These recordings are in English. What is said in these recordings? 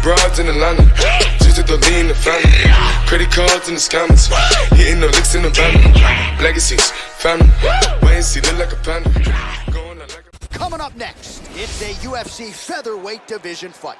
broads in Atlanta. Just to the lean the family. Credit cards in the scammers. Hitting the licks in the van. Legacies, family. Wait and see, look like a panda. Going out like a... Coming up next, it's a UFC featherweight division fight.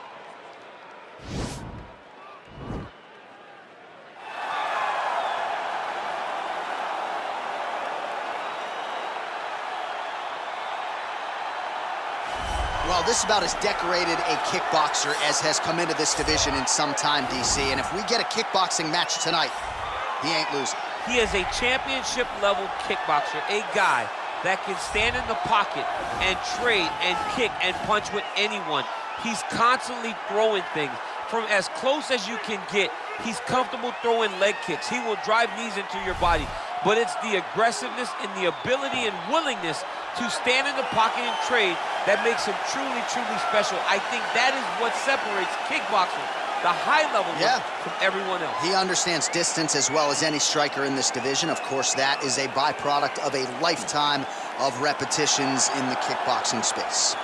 Well, this is about as decorated a kickboxer as has come into this division in some time, DC. And if we get a kickboxing match tonight, he ain't losing. He is a championship-level kickboxer, a guy that can stand in the pocket and trade and kick and punch with anyone. He's constantly throwing things from as close as you can get. He's comfortable throwing leg kicks. He will drive knees into your body. But it's the aggressiveness and the ability and willingness to stand in the pocket and trade that makes him truly, truly special. I think that is what separates kickboxing, the high level from everyone else. He understands distance as well as any striker in this division. Of course, that is a byproduct of a lifetime of repetitions in the kickboxing space.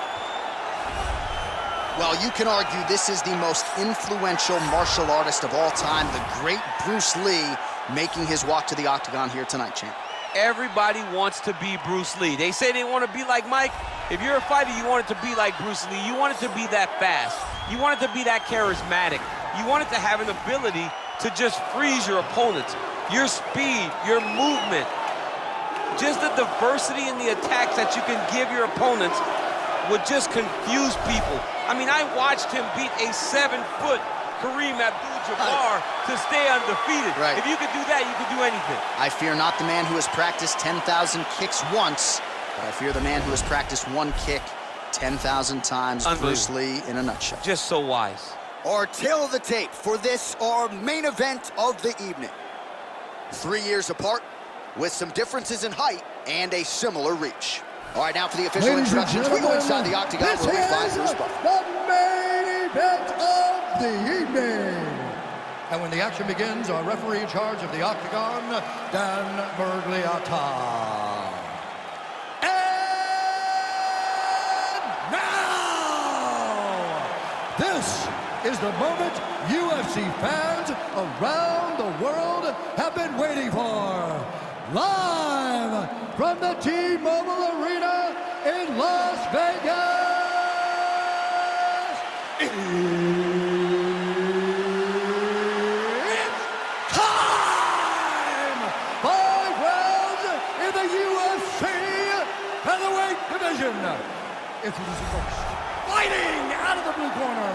Well, you can argue this is the most influential martial artist of all time, the great Bruce Lee, making his walk to the octagon here tonight, champ. Everybody wants to be Bruce Lee. They say they want to be like Mike. If you're a fighter, you want it to be like Bruce Lee. You want it to be that fast. You want it to be that charismatic. You want it to have an ability to just freeze your opponents. Your speed, your movement, just the diversity in the attacks that you can give your opponents would just confuse people. I mean, I watched him beat a 7-foot Kareem Abdul-Jabbar to stay undefeated. Right. If you could do that, you could do anything. I fear not the man who has practiced 10,000 kicks once, but I fear the man who has practiced one kick 10,000 times. Bruce Lee in a nutshell. Just so wise. Our tail of the tape for this, our main event of the evening. 3 years apart, with some differences in height and a similar reach. All right, now for the official introductions, we go inside the octagon where we find Bruce Buffer. The main event of the evening. And when the action begins, our referee in charge of the octagon, Dan Bergliata. And now, this is the moment UFC fans around the world have been waiting for. Live from the T-Mobile Arena in Las Vegas. It's time! 5 rounds in the UFC featherweight division. Introducing first, fighting out of the blue corner.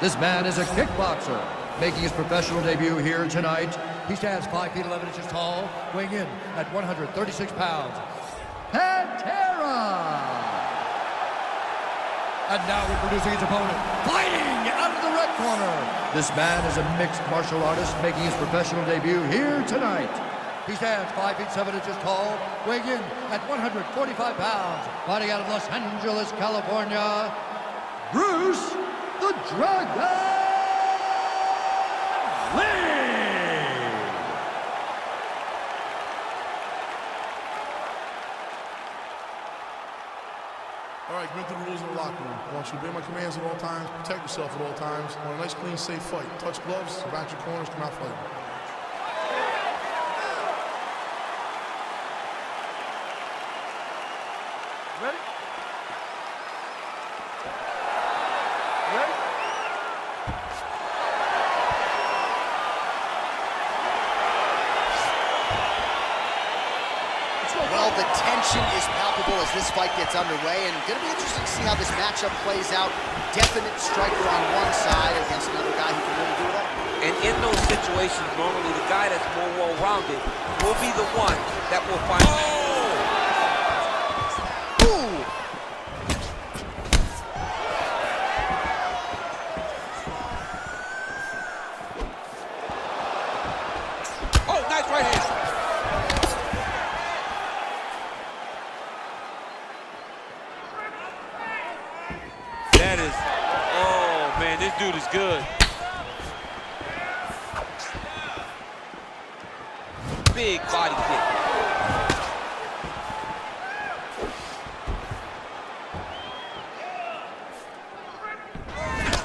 This man is a kickboxer, making his professional debut here tonight. He stands 5 feet 11 inches tall, weighing in at 136 pounds. Pantera! And now introducing his opponent, fighting out of the red corner. This man is a mixed martial artist, making his professional debut here tonight. He stands 5 feet 7 inches tall, weighing in at 145 pounds. Fighting out of Los Angeles, California, Bruce the Dragon Lee! All right, commit to the rules of the locker room. I want you to obey my commands at all times, protect yourself at all times. I want a nice, clean, safe fight. Touch gloves, back your corners, come out fighting. Ready? Ready? Well, the tension is palpable as this fight gets underway, and going to be interesting to see how this matchup plays out. Definite striker on one side against another guy who can really do it all. And in those situations, normally the guy that's more well-rounded will be the one that will find... Ooh! Oh, nice right hand. That is... Oh, man, this dude is good. Big body kick.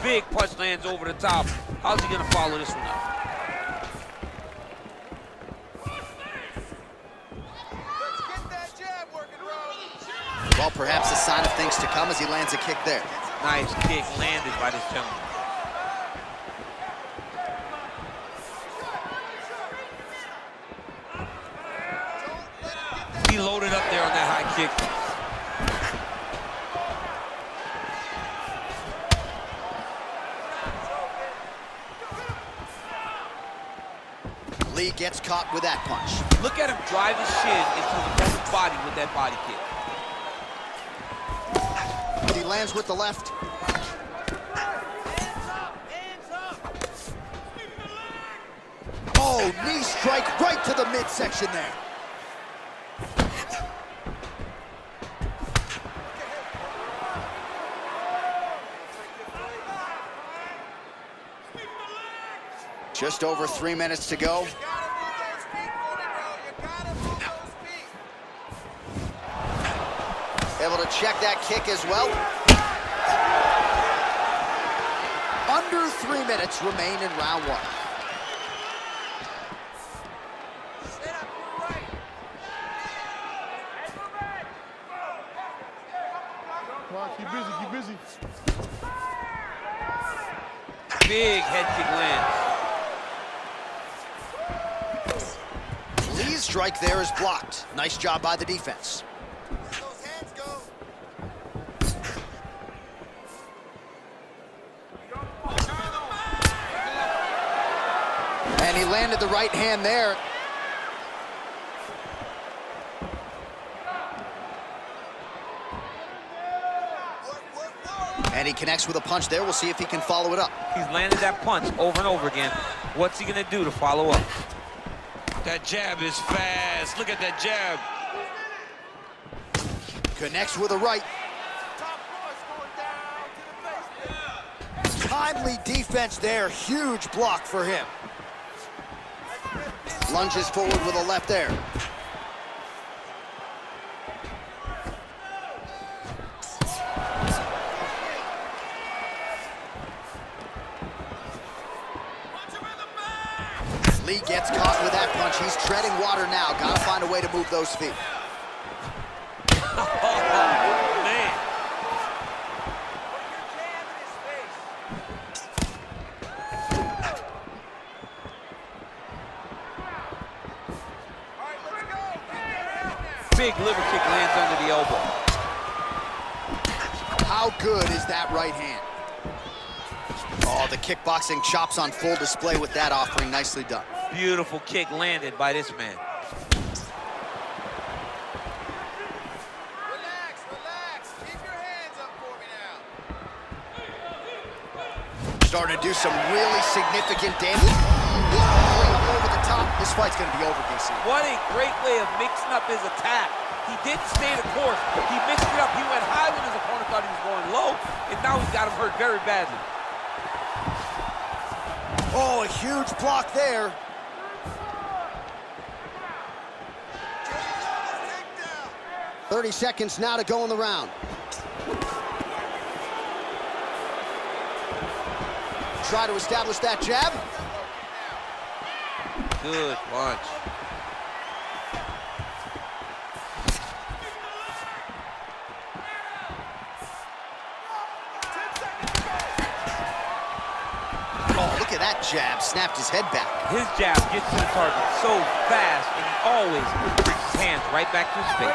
Big punch lands over the top. How's he gonna follow this one up? Well, perhaps a sign of things to come as he lands a kick there. Nice kick landed by this gentleman. He loaded up there on that high kick. Lee gets caught with that punch. Look at him drive his shin into the opponent's body with that body kick. He lands with the left. Oh, knee strike right to the midsection there. Just over 3 minutes to go. Able to check that kick as well. Under 3 minutes remain in round one. Come on, keep busy, keep busy. Big head kick lands. Lee's strike there is blocked. Nice job by the defense. And he landed the right hand there. And he connects with a punch there. We'll see if he can follow it up. He's landed that punch over and over again. What's he gonna do to follow up? That jab is fast. Look at that jab. Connects with a right. Timely defense there. Huge block for him. Lunges forward with a left there. Lee gets caught with that punch. He's treading water now. Gotta find a way to move those feet. Oh, man. Big liver kick lands under the elbow. How good is that right hand? Oh, the kickboxing chops on full display with that offering. Nicely done. Beautiful kick landed by this man. Relax. Keep your hands up for me now. Starting to do some really significant damage. Over the top. This fight's going to be over, DC. What a great way of mixing up his attack. He didn't stay the course. He mixed it up. He went high when his opponent thought he was going low, and now he's got him hurt very badly. Oh, a huge block there. Takedown. 30 seconds now to go in the round. Try to establish that jab. Good punch. Oh, look at that jab. Snapped his head back. His jab gets to the target so fast, and he always brings his hands right back to his face.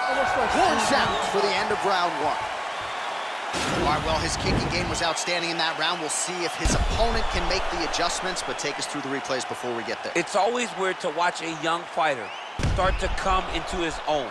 Horn sounds for the end of round one. All right, well, his kicking game was outstanding in that round. We'll see if his opponent can make the adjustments, but take us through the replays before we get there. It's always weird to watch a young fighter start to come into his own.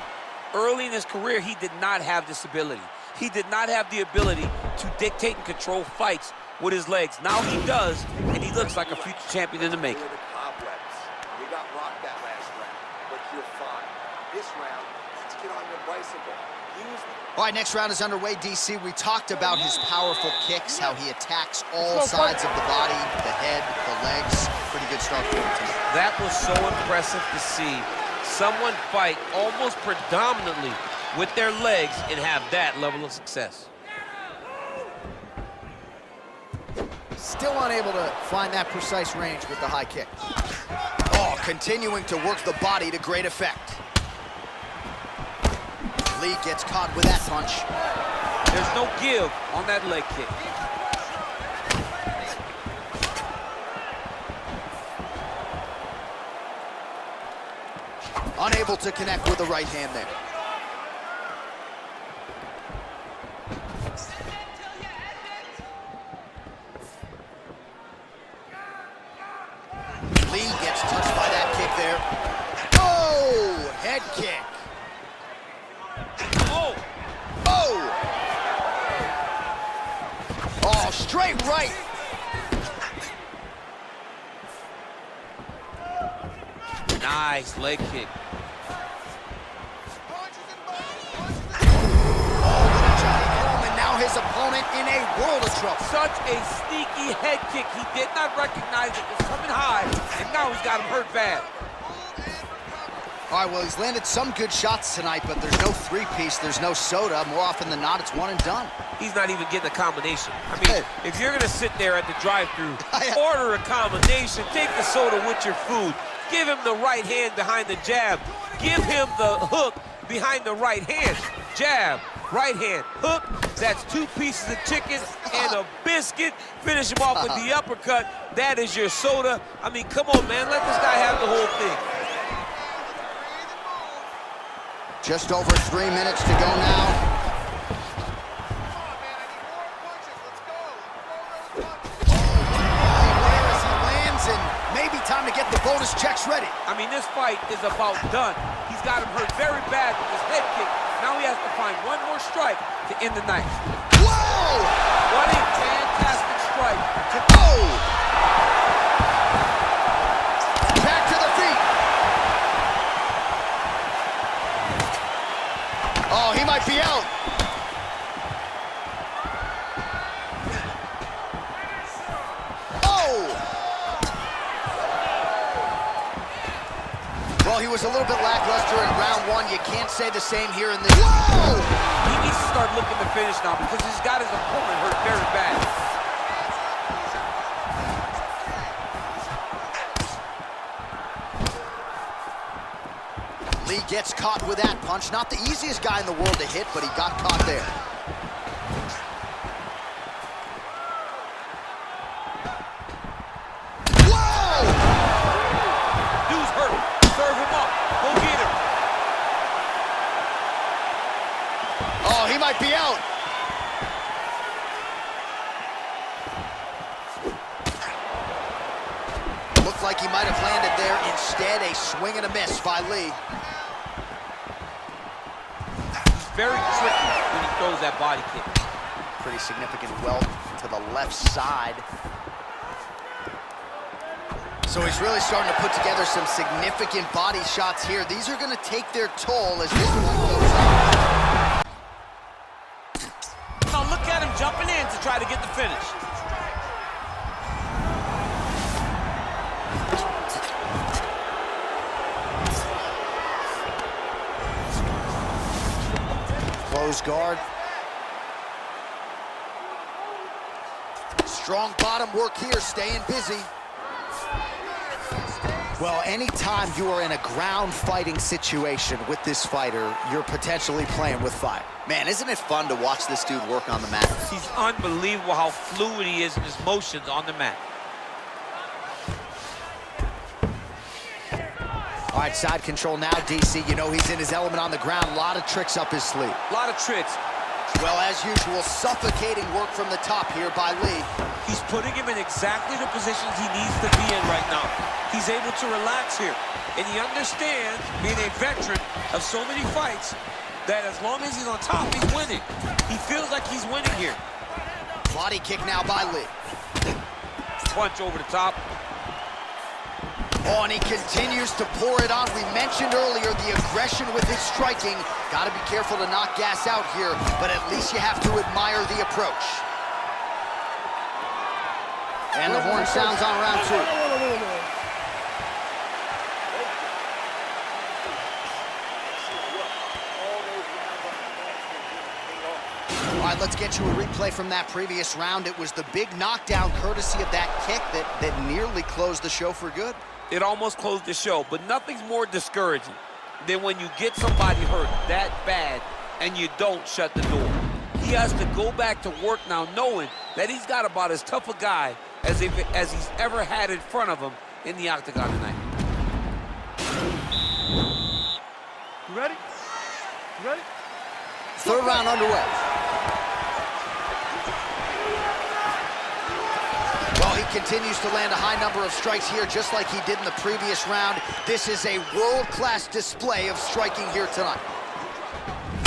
Early in his career, he did not have this ability. He did not have the ability to dictate and control fights with his legs. Now he does, and he looks like a future champion in the making. The cobwebs. You got rocked that last round, but you're fine. This round, let's get on your bicycle. Use them. All right, next round is underway, DC. We talked about his powerful kicks, how he attacks all sides of the body, the head, the legs. Pretty good start for him tonight. That was so impressive to see someone fight almost predominantly with their legs and have that level of success. Still unable to find that precise range with the high kick. Oh, continuing to work the body to great effect. Lee gets caught with that punch. There's no give on that leg kick. Unable to connect with the right hand there. Lee gets touched by that kick there. Oh, head kick. Oh! Oh! Oh, straight right. Nice leg kick. And now his opponent in a world of trouble. Such a sneaky head kick. He did not recognize it was coming high, and now he's got him hurt bad. All right, well, he's landed some good shots tonight, but there's no three-piece, there's no soda. More often than not, it's one and done. He's not even getting a combination. I mean, if you're gonna sit there at the drive-thru, order a combination, take the soda with your food, give him the right hand behind the jab, give him the hook behind the right hand. Jab, right hand, hook. That's 2 pieces of chicken and a biscuit. Finish him off with the uppercut. That is your soda. I mean, come on, man. Let this guy have the whole thing. Just over 3 minutes to go now. As he lands, and maybe time to get the bonus checks ready. I mean, this fight is about done. He's got him hurt very bad with his head kick. Now he has to find one more strike to end the night. Whoa! What a fantastic strike. Oh! Back to the feet. Oh, he might be out. Oh! Well, he was a little bit lackluster in round 1. You can't say the same here in this. Whoa! He needs to start looking to finish now because he's got his opponent hurt very bad. Lee gets caught with that punch. Not the easiest guy in the world to hit, but he got caught there. Whoa! Dude's hurt. Serve him up. Go get him. Oh, he might be out. Looked like he might have landed there. Instead, a swing and a miss by Lee. Very tricky when he throws that body kick. Pretty significant welt to the left side. So he's really starting to put together some significant body shots here. These are going to take their toll as this one goes on. Now look at him jumping in to try to get the finish. Close guard. Strong bottom work here, staying busy. Well, anytime you are in a ground fighting situation with this fighter, you're potentially playing with fire. Man, isn't it fun to watch this dude work on the mat? He's unbelievable how fluid he is in his motions on the mat. All right, side control now, DC. You know he's in his element on the ground. A lot of tricks up his sleeve. A lot of tricks. Well, as usual, suffocating work from the top here by Lee. He's putting him in exactly the positions he needs to be in right now. He's able to relax here. And he understands, being a veteran of so many fights, that as long as he's on top, he's winning. He feels like he's winning here. Body kick now by Lee. Punch over the top. Oh, and he continues to pour it on. We mentioned earlier the aggression with his striking. Got to be careful to not gas out here, but at least you have to admire the approach. And the horn sounds on round 2. All All right, let's get you a replay from that previous round. It was the big knockdown courtesy of that kick that nearly closed the show for good. It almost closed the show, but nothing's more discouraging than when you get somebody hurt that bad and you don't shut the door. He has to go back to work now knowing that he's got about as tough a guy as he's ever had in front of him in the octagon tonight. You ready? You ready? Third round underway. Well, he continues to land a high number of strikes here, just like he did in the previous round. This is a world-class display of striking here tonight.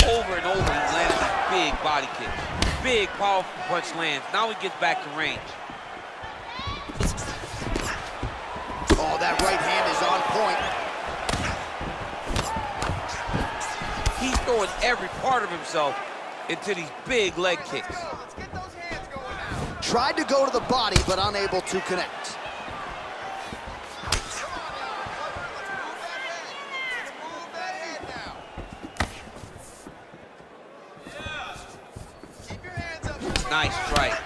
Over and over, he's landed these big body kicks. Big, powerful punch lands. Now he gets back to range. Oh, that right hand is on point. He's throwing every part of himself into these big leg kicks. Tried to go to the body, but unable to connect. Nice strike.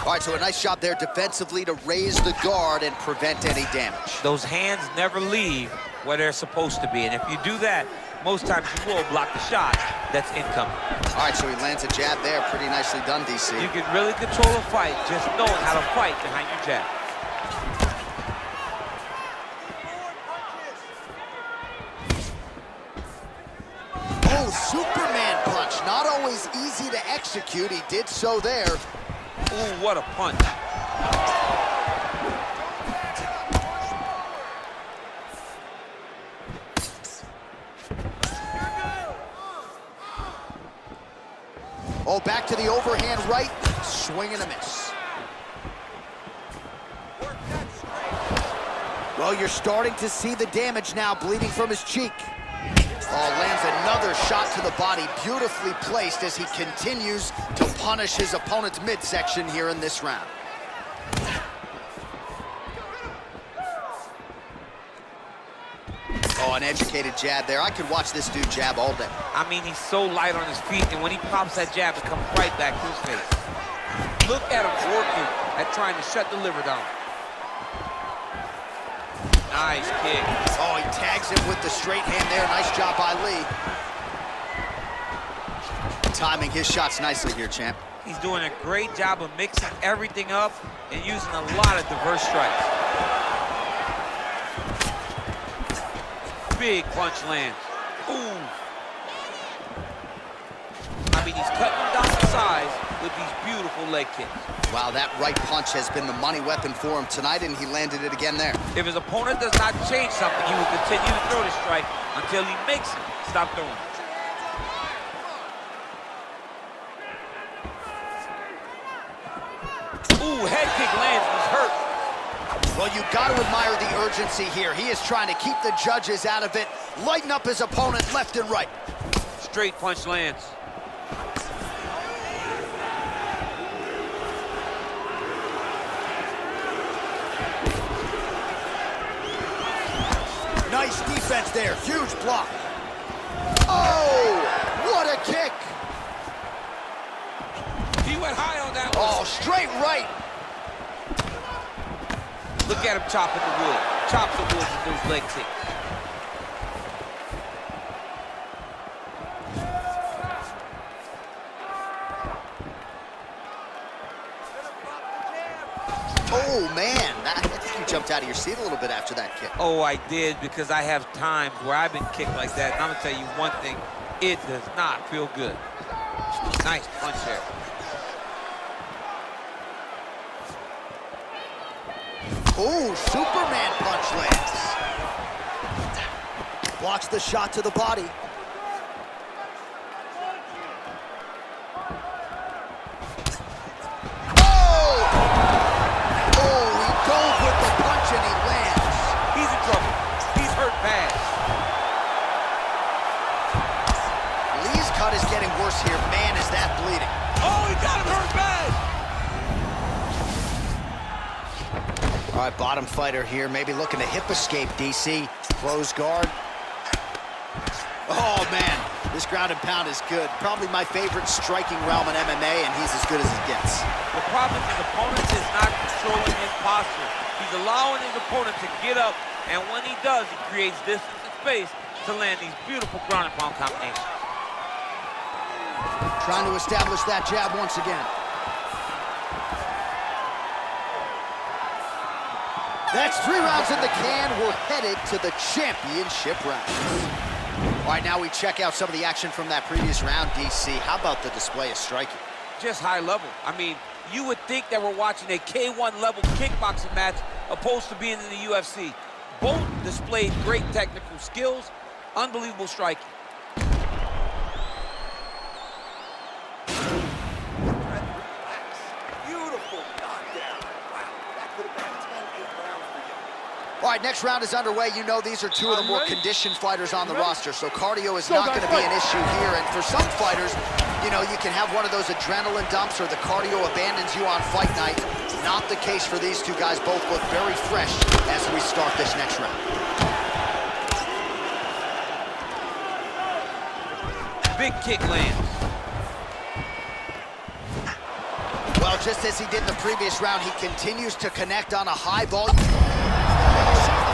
All right, so a nice job there defensively to raise the guard and prevent any damage. Those hands never leave where they're supposed to be, and if you do that, most times you will block the shot that's incoming. All right, so he lands a jab there. Pretty nicely done, DC. You can really control a fight just knowing how to fight behind your jab. Oh, Superman punch. Not always easy to execute. He did so there. Ooh, what a punch. Oh, back to the overhand right. Swing and a miss. Well, you're starting to see the damage now, bleeding from his cheek. Oh, lands another shot to the body, beautifully placed as he continues to punish his opponent's midsection here in this round. Oh, an educated jab there. I could watch this dude jab all day. I mean, he's so light on his feet, and when he pops that jab, it comes right back to his face. Look at him working at trying to shut the liver down. Nice kick. Oh, he tags him with the straight hand there. Nice job by Lee. Timing his shots nicely here, champ. He's doing a great job of mixing everything up and using a lot of diverse strikes. Big punch lands. Ooh. I mean, he's cutting him down to size with these beautiful leg kicks. Wow, that right punch has been the money weapon for him tonight, and he landed it again there. If his opponent does not change something, he will continue to throw the strike until he makes him stop throwing. Ooh, head kick lands, he's hurt. Well, you got to admire the urgency here. He is trying to keep the judges out of it, lighten up his opponent left and right. Straight punch lands. Nice defense there, huge block. Oh, what a kick. He went high on that one. Oh, straight right. Look at him chopping the wood. Chop the wood with those leg kicks. Oh, man, I think you jumped out of your seat a little bit after that kick. Oh, I did, because I have times where I've been kicked like that, and I'm gonna tell you one thing, it does not feel good. Nice punch there. Oh, Superman punch lands. Blocks the shot to the body. Here, man, is that bleeding. Oh, he got him hurt bad. All right, bottom fighter here, maybe looking to hip escape, DC. Close guard. Oh, man, this ground and pound is good. Probably my favorite striking realm in MMA, and he's as good as it gets. The problem is his opponent is not controlling his posture. He's allowing his opponent to get up, and when he does, he creates distance and space to land these beautiful ground and pound combinations. Trying to establish that jab once again. That's 3 rounds in the can. We're headed to the championship rounds. All right, now we check out some of the action from that previous round, DC. How about the display of striking? Just high level. I mean, you would think that we're watching a K1 level kickboxing match opposed to being in the UFC. Both displayed great technical skills, unbelievable striking. Beautiful knockdown. Wow, that could have been 10-8 rounds for you. All right, next round is underway. You know these are 2 of the more conditioned fighters on the roster, so cardio is not going to be an issue here. And for some fighters, you know, you can have one of those adrenaline dumps or the cardio abandons you on fight night. Not the case for these 2 guys. Both look very fresh as we start this next round. Big kick lands. Well, just as he did in the previous round, he continues to connect on a high volume. The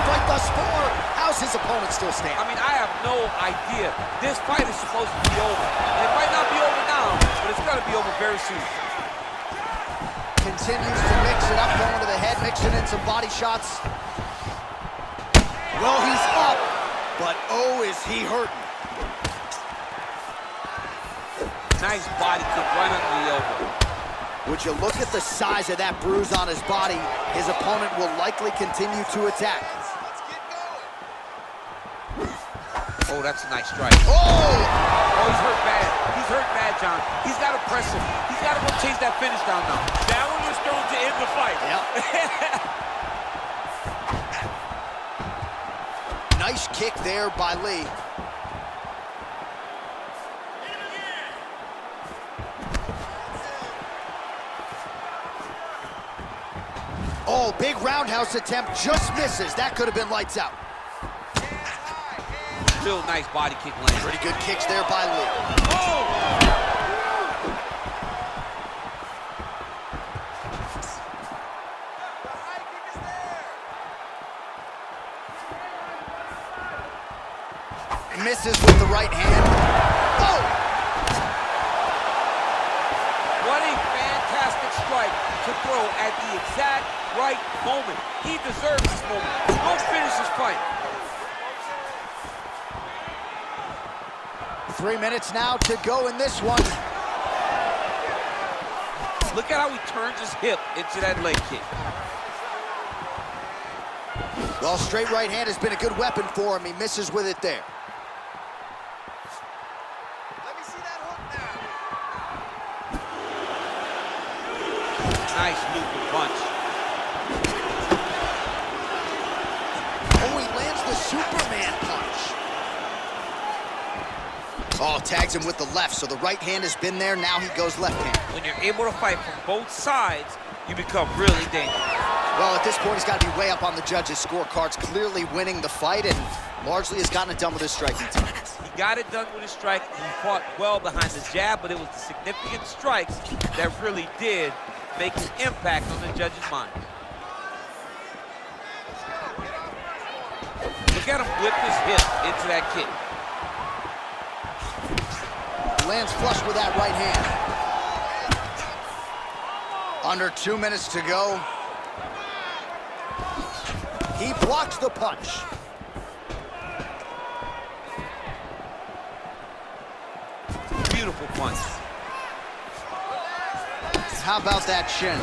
fight thus far, how's his opponent still standing? I mean, I have no idea. This fight is supposed to be over. And it might not be over now, but it's got to be over very soon. Continues to mix it up, going to the head, mixing in some body shots. Well, he's up, but oh, is he hurting. Nice body kick right under the elbow. Would you look at the size of that bruise on his body, his opponent will likely continue to attack. Oh, that's a nice strike. Oh! Oh, he's hurt bad. He's hurt bad, John. He's got to press him. He's got to go chase that finish down now. That one was thrown to end the fight. Yep. Nice kick there by Lee. Oh, big roundhouse attempt, just misses. That could have been lights out. Real nice body kick land. Pretty good kicks there by Lee. Oh! Misses with the right hand. Oh! What a fantastic strike to throw at the exact right moment. He deserves this moment. Go finish this fight. 3 minutes now to go in this one. Look at how he turns his hip into that leg kick. Well, straight right hand has been a good weapon for him. He misses with it there. Let me see that hook now. Nice looping punch. Oh, he lands the Superman punch. Oh, tags him with the left, so the right hand has been there. Now he goes left hand. When you're able to fight from both sides, you become really dangerous. Well, at this point, he's got to be way up on the judges' scorecards, clearly winning the fight, and largely has gotten it done with his striking team. He got it done with his strike. He fought well behind the jab, but it was the significant strikes that really did make an impact on the judge's mind. Look at him whip his hip into that kick. Lands flush with that right hand. Under 2 minutes to go. He blocks the punch. Beautiful punch. How about that shin?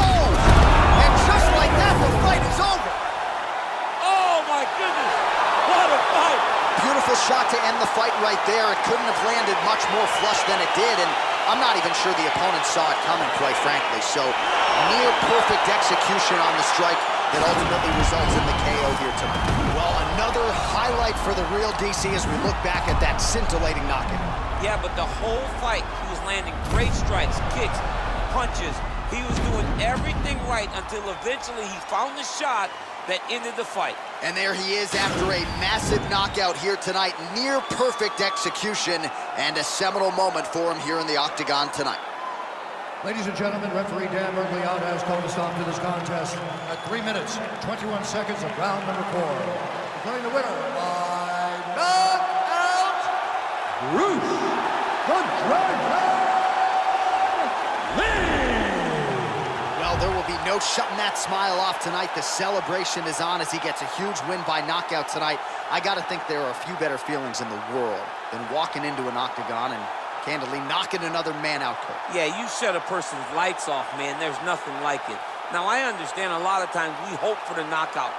Oh! And just like that, the fight is over. Oh my goodness! What a fight! Beautiful shot to end the fight right there. It couldn't have landed much more flush than it did, and I'm not even sure the opponent saw it coming, quite frankly. So, near perfect execution on the strike that ultimately results in the KO here tonight. Well, another highlight for the real DC as we look back at that scintillating knockout. Yeah, but the whole fight, he was landing great strikes, kicks, punches, He was doing everything right until eventually he found the shot that ended the fight. And there he is after a massive knockout here tonight. Near perfect execution and a seminal moment for him here in the octagon tonight. Ladies and gentlemen, referee Dan Mergliata has called a stop to this contest at 3 minutes, 21 seconds of round number 4. Declaring the winner by knockout, Bruce the Dragon Lee! Well, there will be no shutting that smile off tonight. The celebration is on as he gets a huge win by knockout tonight. I gotta think there are a few better feelings in the world than walking into an octagon and candidly knocking another man out cold. Yeah, you shut a person's lights off, man. There's nothing like it. Now, I understand a lot of times we hope for the knockout.